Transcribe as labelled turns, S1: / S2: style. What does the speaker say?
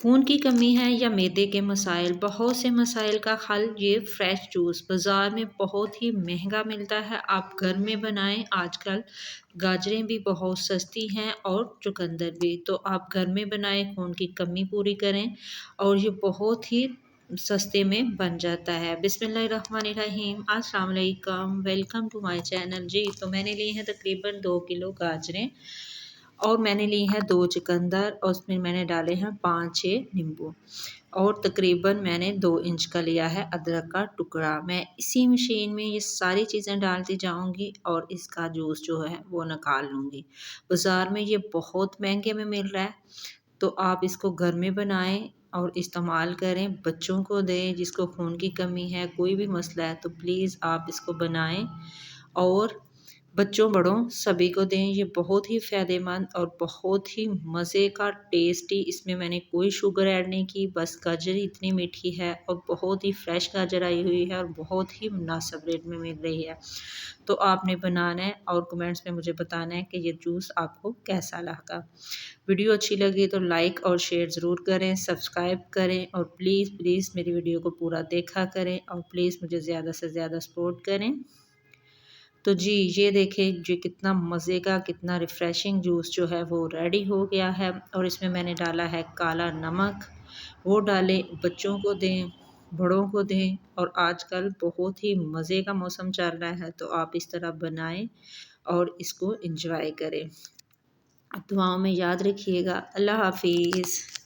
S1: खून की कमी है या मैदे के मसाइल, बहुत से मसाइल का हल ये फ्रेश जूस बाज़ार में बहुत ही महंगा मिलता है। आप घर में बनाएं। आजकल गाजरें भी बहुत सस्ती हैं और चुकंदर भी, तो आप घर में बनाएं, खून की कमी पूरी करें और ये बहुत ही सस्ते में बन जाता है। बिस्मिल्लाहिर्रहमानिर्रहीम, अस्सलाम वालेकुम, वेलकम टू माय चैनल। जी, तो मैंने ली हैं तकरीबन 2 किलो गाजरें और मैंने ली है 2 चुकंदर और उसमें मैंने डाले हैं 5-6 नींबू और तकरीबन मैंने 2 इंच का लिया है अदरक का टुकड़ा। मैं इसी मशीन में ये सारी चीज़ें डालती जाऊँगी और इसका जूस जो है वो निकाल लूँगी। बाज़ार में ये बहुत महँगे में मिल रहा है, तो आप इसको घर में बनाएँ और इस्तेमाल करें, बच्चों को दें जिसको खून की कमी है, कोई भी मसला है तो प्लीज़ आप इसको बनाएँ और बच्चों बड़ों सभी को दें। ये बहुत ही फ़ायदेमंद और बहुत ही मज़े का टेस्टी, इसमें मैंने कोई शुगर ऐड नहीं की, बस गाजर ही इतनी मीठी है और बहुत ही फ्रेश गाजर आई हुई है और बहुत ही मुनासिब रेट में मिल रही है। तो आपने बनाना है और कमेंट्स में मुझे बताना है कि ये जूस आपको कैसा लगा। वीडियो अच्छी लगी तो लाइक और शेयर ज़रूर करें, सब्सक्राइब करें और प्लीज़ प्लीज़ मेरी वीडियो को पूरा देखा करें और प्लीज़ मुझे ज़्यादा से ज़्यादा सपोर्ट करें। तो जी, ये देखें जी कितना मज़े का, कितना रिफ़्रेशिंग जूस जो है वो रेडी हो गया है और इसमें मैंने डाला है काला नमक, वो डालें, बच्चों को दें, बड़ों को दें और आजकल बहुत ही मज़े का मौसम चल रहा है, तो आप इस तरह बनाएँ और इसको एन्जॉय करें। दुआओं में याद रखिएगा। अल्लाह हाफ़िज़।